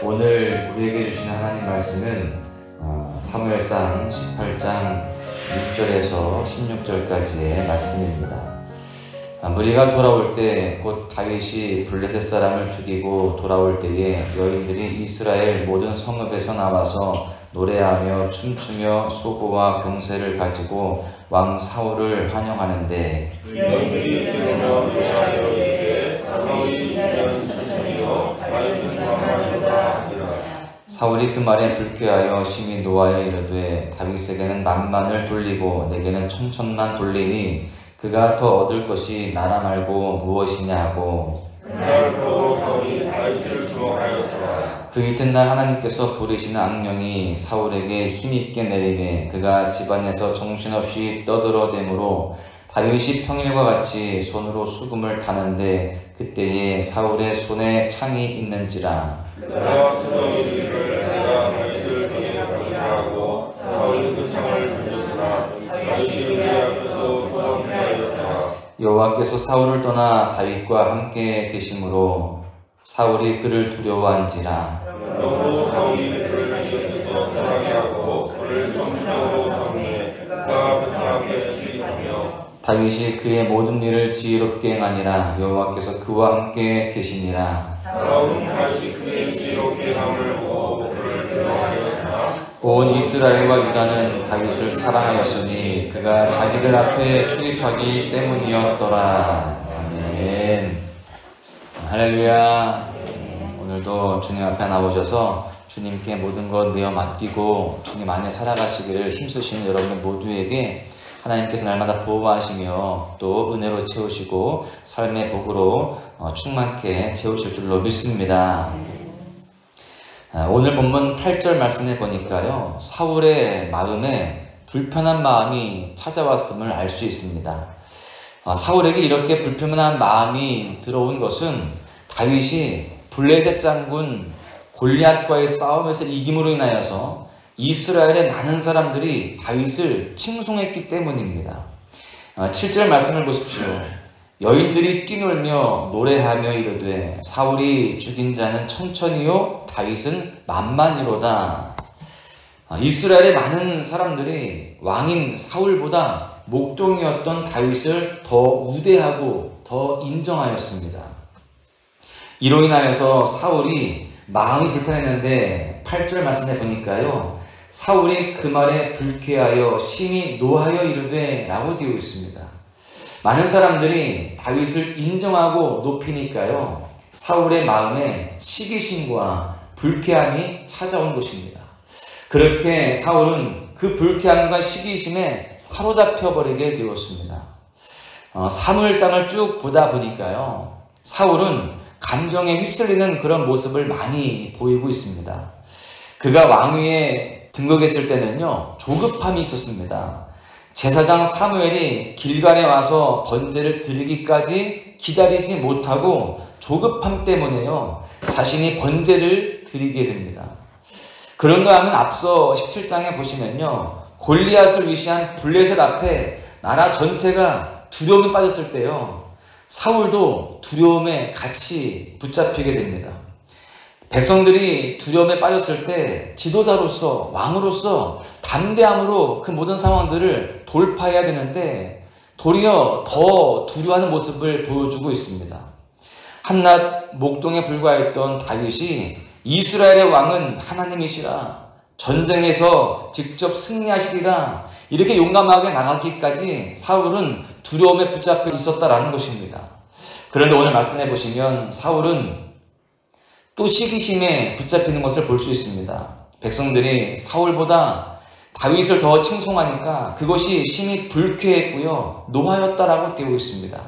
오늘 우리에게 주시는 하나님 말씀은 사무엘상 18장 6절에서 16절까지의 말씀입니다. 무리가 돌아올 때 곧 다윗이 블레셋 사람을 죽이고 돌아올 때에 여인들이 이스라엘 모든 성읍에서 나와서 노래하며 춤추며 소고와 경세를 가지고 왕 사울을 환영하는데 여인들이 일어나 노래하여 이르되 사울이 죽으면 천천히요 다윗은 사망하리로다 하지라. 사울이 그 말에 불쾌하여 심히 노하여 이르되 다윗에게는 만만을 돌리고 내게는 천천만 돌리니 그가 더 얻을 것이 나라 말고 무엇이냐 하고 그날로 사울이 다윗을 주목하였더라. 그 이튿날 하나님께서 부르시는 악령이 사울에게 힘있게 내리매 그가 집안에서 정신없이 떠들어대므로 다윗이 평일과 같이 손으로 수금을 타는데 그때에 사울의 손에 창이 있는지라. 그가 스스로 이르기를 내가 다윗을 떠내가리라 하고 사울이 그 창을 던졌으나 다윗이 그의 앞에서 도망하였더라. 여호와께서 사울을 떠나 다윗과 함께 계심으로 사울이 그를 두려워한지라. 그러므로 사울이 그를 자기 곁에서 떠나게 하고 그를 성전으로 삼매 그가 그 사람에게 출입하며 다윗이 그의 모든 일을 지혜롭게 행하니라. 여호와께서 그와 함께 계시니라. 사울은 다시 그의 지혜롭게 함을 보고 그를 두려워하였으나 온 이스라엘과 유다는 다윗을 사랑하였으니 그가 자기들 앞에 출입하기 때문이었더라. 아멘. 할렐루야. 오늘도 주님 앞에 나오셔서 주님께 모든 것 내어 맡기고 주님 안에 살아가시기를 힘쓰시는 여러분 모두에게 하나님께서 날마다 보호하시며 또 은혜로 채우시고 삶의 복으로 충만케 채우실 줄로 믿습니다. 오늘 본문 8절 말씀에 보니까요, 사울의 마음에 불편한 마음이 찾아왔음을 알 수 있습니다. 사울에게 이렇게 불편한 마음이 들어온 것은 다윗이 블레셋 장군 골리앗과의 싸움에서 이김으로 인하여서 이스라엘의 많은 사람들이 다윗을 칭송했기 때문입니다. 7절 말씀을 보십시오. 여인들이 뛰놀며 노래하며 이르되 사울이 죽인 자는 천천히요 다윗은 만만이로다. 이스라엘의 많은 사람들이 왕인 사울보다 목동이었던 다윗을 더 우대하고 더 인정하였습니다. 이로 인하여서 사울이 마음이 불편했는데 8절 말씀에 보니까요, 사울이 그 말에 불쾌하여 심히 노하여 이르되 라고 되어 있습니다. 많은 사람들이 다윗을 인정하고 높이니까요, 사울의 마음에 시기심과 불쾌함이 찾아온 것입니다. 그렇게 사울은 그 불쾌함과 시기심에 사로잡혀 버리게 되었습니다. 사무엘상을 쭉 보다 보니까요, 사울은 감정에 휩쓸리는 그런 모습을 많이 보이고 있습니다. 그가 왕위에 등극했을 때는요, 조급함이 있었습니다. 제사장 사무엘이 길갈에 와서 번제를 드리기까지 기다리지 못하고 조급함 때문에요, 자신이 번제를 드리게 됩니다. 그런가 하면 앞서 17장에 보시면요, 골리앗을 위시한 블레셋 앞에 나라 전체가 두려움에 빠졌을 때요, 사울도 두려움에 같이 붙잡히게 됩니다. 백성들이 두려움에 빠졌을 때 지도자로서, 왕으로서 담대함으로 그 모든 상황들을 돌파해야 되는데 도리어 더 두려워하는 모습을 보여주고 있습니다. 한낱 목동에 불과했던 다윗이 이스라엘의 왕은 하나님이시라, 전쟁에서 직접 승리하시리라, 이렇게 용감하게 나가기까지 사울은 두려움에 붙잡혀 있었다라는 것입니다. 그런데 오늘 말씀해 보시면 사울은 또 시기심에 붙잡히는 것을 볼 수 있습니다. 백성들이 사울보다 다윗을 더 칭송하니까 그것이 심히 불쾌했고요, 노하였다라고 되어 있습니다.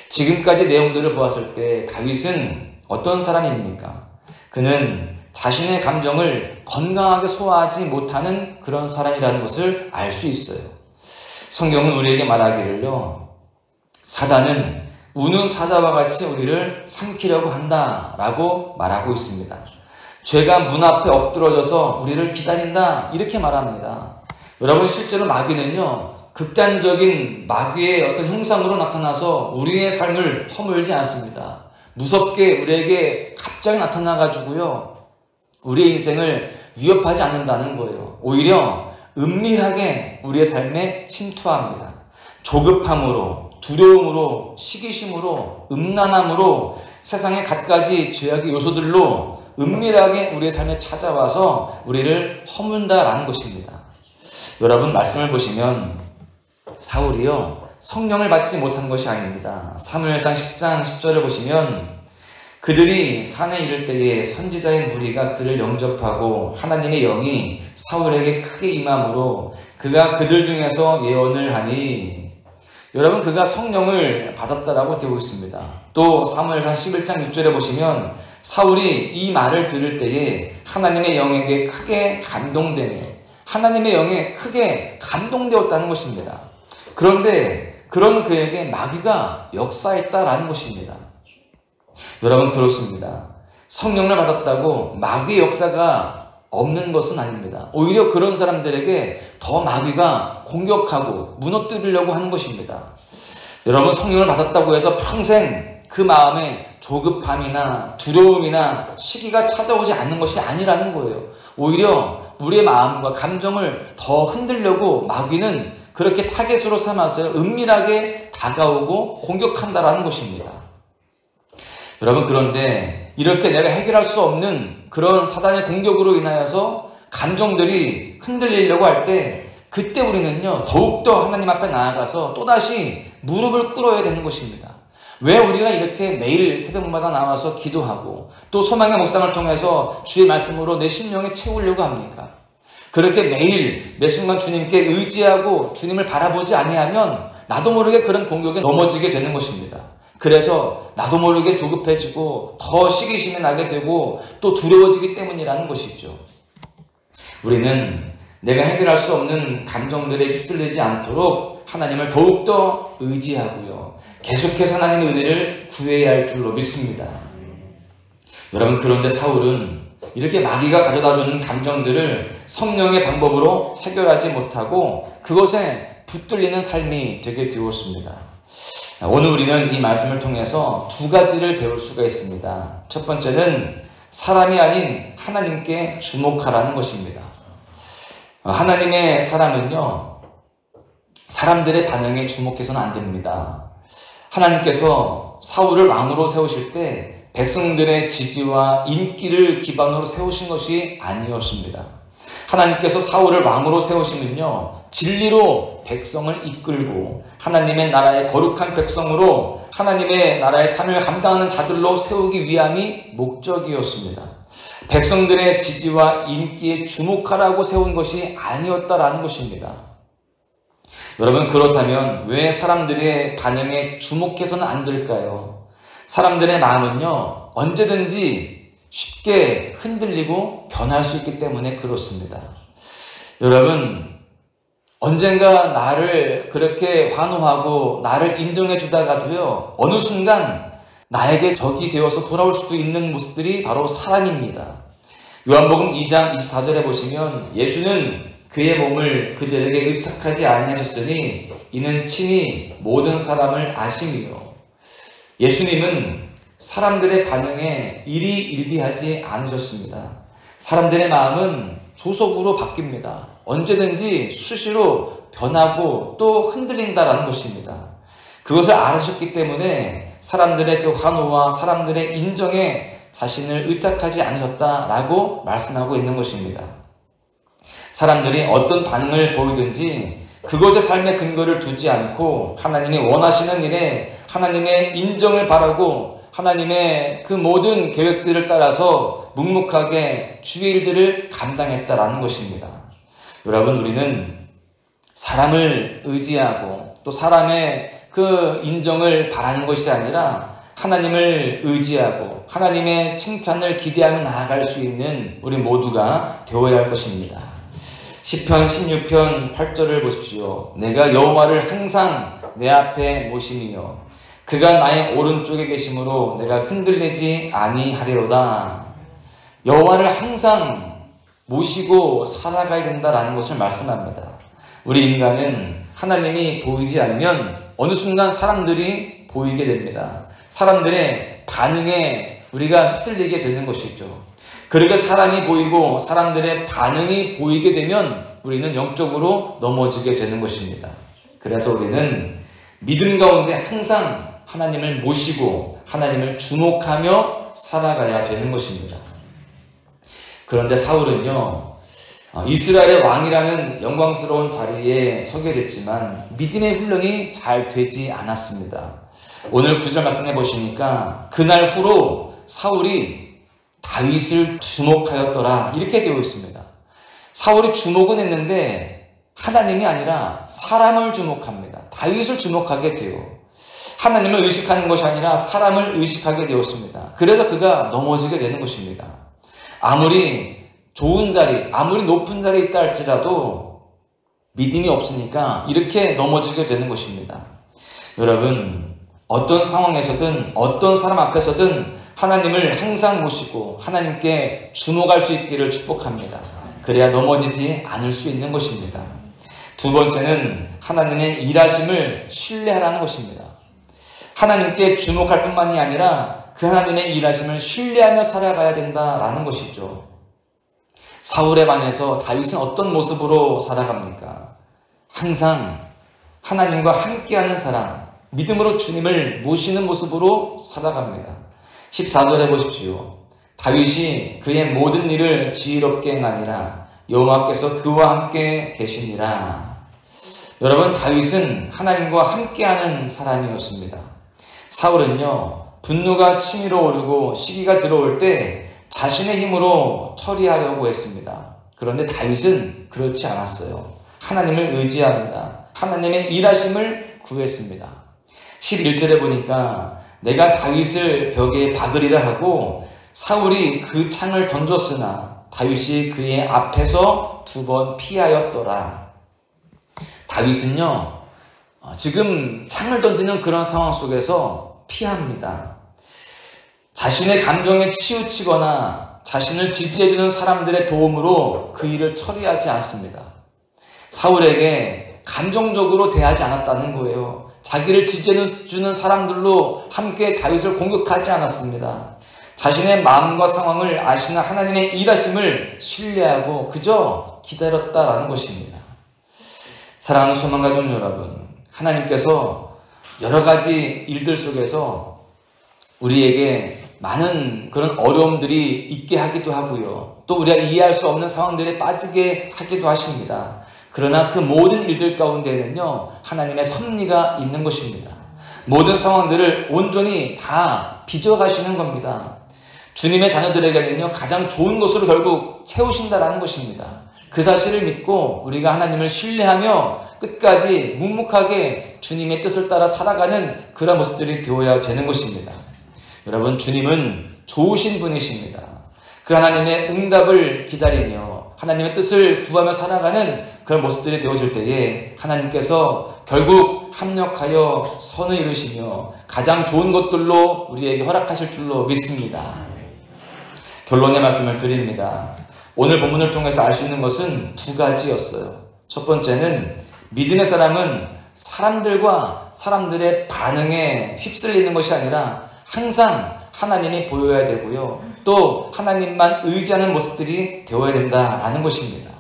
지금까지 내용들을 보았을 때 다윗은 어떤 사람입니까? 그는 자신의 감정을 건강하게 소화하지 못하는 그런 사람이라는 것을 알 수 있어요. 성경은 우리에게 말하기를요, 사단은 우는 사자와 같이 우리를 삼키려고 한다라고 말하고 있습니다. 죄가 문 앞에 엎드러져서 우리를 기다린다, 이렇게 말합니다. 여러분, 실제로 마귀는요, 극단적인 마귀의 어떤 형상으로 나타나서 우리의 삶을 허물지 않습니다. 무섭게 우리에게 갑자기 나타나가지고요, 우리의 인생을 위협하지 않는다는 거예요. 오히려 은밀하게 우리의 삶에 침투합니다. 조급함으로, 두려움으로, 시기심으로, 음란함으로, 세상의 갖가지 죄악의 요소들로 은밀하게 우리의 삶에 찾아와서 우리를 허문다라는 것입니다. 여러분, 말씀을 보시면 사울이요, 성령을 받지 못한 것이 아닙니다. 사무엘상 10장 10절을 보시면 그들이 산에 이를 때에 선지자의 무리가 그를 영접하고 하나님의 영이 사울에게 크게 임함으로 그가 그들 중에서 예언을 하니, 여러분, 그가 성령을 받았다라고 되어 있습니다. 또 사무엘상 11장 6절에 보시면 사울이 이 말을 들을 때에 하나님의 영에게 크게 감동되네, 하나님의 영에 크게 감동되었다는 것입니다. 그런데 그런 그에게 마귀가 역사했다라는 것입니다. 여러분, 그렇습니다. 성령을 받았다고 마귀의 역사가 없는 것은 아닙니다. 오히려 그런 사람들에게 더 마귀가 공격하고 무너뜨리려고 하는 것입니다. 여러분, 성령을 받았다고 해서 평생 그 마음에 조급함이나 두려움이나 시기가 찾아오지 않는 것이 아니라는 거예요. 오히려 우리의 마음과 감정을 더 흔들려고 마귀는 그렇게 타겟으로 삼아서 은밀하게 다가오고 공격한다라는 것입니다. 여러분, 그런데 이렇게 내가 해결할 수 없는 그런 사단의 공격으로 인하여서 감정들이 흔들리려고 할 때, 그때 우리는요, 더욱더 하나님 앞에 나아가서 또다시 무릎을 꿇어야 되는 것입니다. 왜 우리가 이렇게 매일 새벽마다 나와서 기도하고 또 소망의 묵상을 통해서 주의 말씀으로 내 심령에 채우려고 합니까? 그렇게 매일 매 순간 주님께 의지하고 주님을 바라보지 아니하면 나도 모르게 그런 공격에 넘어지게 되는 것입니다. 그래서 나도 모르게 조급해지고 더 시기심이 나게 되고 또 두려워지기 때문이라는 것이죠. 우리는 내가 해결할 수 없는 감정들에 휩쓸리지 않도록 하나님을 더욱더 의지하고요, 계속해서 하나님의 은혜를 구해야 할 줄로 믿습니다. 여러분, 그런데 사울은 이렇게 마귀가 가져다주는 감정들을 성령의 방법으로 해결하지 못하고 그것에 붙들리는 삶이 되게 되었습니다. 오늘 우리는 이 말씀을 통해서 두 가지를 배울 수가 있습니다. 첫 번째는 사람이 아닌 하나님께 주목하라는 것입니다. 하나님의 사람은요, 사람들의 반응에 주목해서는 안 됩니다. 하나님께서 사울을 왕으로 세우실 때 백성들의 지지와 인기를 기반으로 세우신 것이 아니었습니다. 하나님께서 사울을 왕으로 세우시면요, 진리로 백성을 이끌고 하나님의 나라의 거룩한 백성으로 하나님의 나라의 삶을 감당하는 자들로 세우기 위함이 목적이었습니다. 백성들의 지지와 인기에 주목하라고 세운 것이 아니었다라는 것입니다. 여러분, 그렇다면 왜 사람들의 반응에 주목해서는 안 될까요? 사람들의 마음은요, 언제든지 쉽게 흔들리고 변할 수 있기 때문에 그렇습니다. 여러분, 언젠가 나를 그렇게 환호하고 나를 인정해 주다가도요, 어느 순간 나에게 적이 되어서 돌아올 수도 있는 모습들이 바로 사람입니다. 요한복음 2장 24절에 보시면 예수는 그의 몸을 그들에게 의탁하지 아니하셨으니 이는 친히 모든 사람을 아심이요. 예수님은 사람들의 반응에 일희일비하지 않으셨습니다. 사람들의 마음은 조속으로 바뀝니다. 언제든지 수시로 변하고 또 흔들린다라는 것입니다. 그것을 알으셨기 때문에 사람들의 그 환호와 사람들의 인정에 자신을 의탁하지 않으셨다라고 말씀하고 있는 것입니다. 사람들이 어떤 반응을 보이든지 그것의 삶의 근거를 두지 않고 하나님이 원하시는 일에 하나님의 인정을 바라고 하나님의 그 모든 계획들을 따라서 묵묵하게 주의 일들을 감당했다라는 것입니다. 여러분, 우리는 사람을 의지하고 또 사람의 그 인정을 바라는 것이 아니라 하나님을 의지하고 하나님의 칭찬을 기대하며 나아갈 수 있는 우리 모두가 되어야 할 것입니다. 시편 16편 8절을 보십시오. 내가 여호와를 항상 내 앞에 모심이요 그가 나의 오른쪽에 계심으로 내가 흔들리지 아니하리로다. 여호와를 항상 모시고 살아가야 된다라는 것을 말씀합니다. 우리 인간은 하나님이 보이지 않으면 어느 순간 사람들이 보이게 됩니다. 사람들의 반응에 우리가 휩쓸리게 되는 것이죠. 그렇게 사랑이 보이고 사람들의 반응이 보이게 되면 우리는 영적으로 넘어지게 되는 것입니다. 그래서 우리는 믿음 가운데 항상 하나님을 모시고 하나님을 주목하며 살아가야 되는 것입니다. 그런데 사울은요, 이스라엘의 왕이라는 영광스러운 자리에 서게 됐지만 믿음의 훈련이 잘 되지 않았습니다. 오늘 9절 말씀해 보시니까 그날 후로 사울이 다윗을 주목하였더라 이렇게 되어 있습니다. 사울이 주목은 했는데 하나님이 아니라 사람을 주목합니다. 다윗을 주목하게 돼요. 하나님을 의식하는 것이 아니라 사람을 의식하게 되었습니다. 그래서 그가 넘어지게 되는 것입니다. 아무리 좋은 자리, 아무리 높은 자리에 있다 할지라도 믿음이 없으니까 이렇게 넘어지게 되는 것입니다. 여러분, 어떤 상황에서든 어떤 사람 앞에서든 하나님을 항상 모시고 하나님께 주목할 수 있기를 축복합니다. 그래야 넘어지지 않을 수 있는 것입니다. 두 번째는 하나님의 일하심을 신뢰하라는 것입니다. 하나님께 주목할 뿐만이 아니라 그 하나님의 일하심을 신뢰하며 살아가야 된다라는 것이죠. 사울에 반해서 다윗은 어떤 모습으로 살아갑니까? 항상 하나님과 함께하는 사람, 믿음으로 주님을 모시는 모습으로 살아갑니다. 14절에 보십시오. 다윗이 그의 모든 일을 지혜롭게 행하니라 여호와께서 그와 함께 계시니라. 여러분, 다윗은 하나님과 함께하는 사람이었습니다. 사울은요, 분노가 치밀어 오르고 시기가 들어올 때 자신의 힘으로 처리하려고 했습니다. 그런데 다윗은 그렇지 않았어요. 하나님을 의지합니다. 하나님의 일하심을 구했습니다. 11절에 보니까 내가 다윗을 벽에 박으리라 하고 사울이 그 창을 던졌으나 다윗이 그의 앞에서 2번 피하였더라. 다윗은요, 지금 창을 던지는 그런 상황 속에서 피합니다. 자신의 감정에 치우치거나 자신을 지지해주는 사람들의 도움으로 그 일을 처리하지 않습니다. 사울에게 감정적으로 대하지 않았다는 거예요. 자기를 지지해주는 사람들로 함께 다윗을 공격하지 않았습니다. 자신의 마음과 상황을 아시는 하나님의 일하심을 신뢰하고 그저 기다렸다라는 것입니다. 사랑하는 소망가족 여러분, 하나님께서 여러 가지 일들 속에서 우리에게 많은 그런 어려움들이 있게 하기도 하고요. 또 우리가 이해할 수 없는 상황들에 빠지게 하기도 하십니다. 그러나 그 모든 일들 가운데에는요, 하나님의 섭리가 있는 것입니다. 모든 상황들을 온전히 다 빚어가시는 겁니다. 주님의 자녀들에게는요, 가장 좋은 것으로 결국 채우신다라는 것입니다. 그 사실을 믿고 우리가 하나님을 신뢰하며 끝까지 묵묵하게 주님의 뜻을 따라 살아가는 그런 모습들이 되어야 되는 것입니다. 여러분, 주님은 좋으신 분이십니다. 그 하나님의 응답을 기다리며 하나님의 뜻을 구하며 살아가는 그런 모습들이 되어질 때에 하나님께서 결국 합력하여 선을 이루시며 가장 좋은 것들로 우리에게 허락하실 줄로 믿습니다. 결론의 말씀을 드립니다. 오늘 본문을 통해서 알 수 있는 것은 2가지였어요. 첫 번째는 믿음의 사람은 사람들과 사람들의 반응에 휩쓸리는 것이 아니라 항상 하나님이 보여야 되고요. 또 하나님만 의지하는 모습들이 되어야 된다라는 것입니다.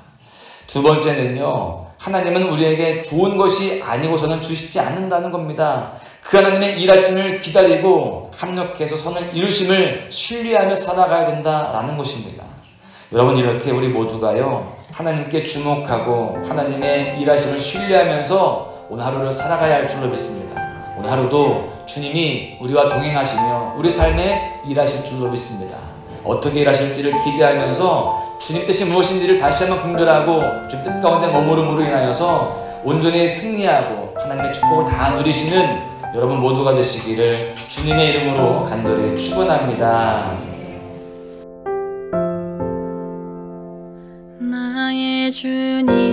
두 번째는요, 하나님은 우리에게 좋은 것이 아니고서는 주시지 않는다는 겁니다. 그 하나님의 일하심을 기다리고 합력해서 선을 이루심을 신뢰하며 살아가야 된다라는 것입니다. 여러분, 이렇게 우리 모두가요, 하나님께 주목하고 하나님의 일하심을 신뢰하면서 오늘 하루를 살아가야 할 줄로 믿습니다. 오늘 하루도 주님이 우리와 동행하시며 우리 삶에 일하실 줄로 믿습니다. 어떻게 일하실지를 기대하면서 주님 뜻이 무엇인지를 다시 한번 분별하고 주님 뜻 가운데 머무름으로 인하여서 온전히 승리하고 하나님의 축복을 다 누리시는 여러분 모두가 되시기를 주님의 이름으로 간절히 축원합니다. 나의 주님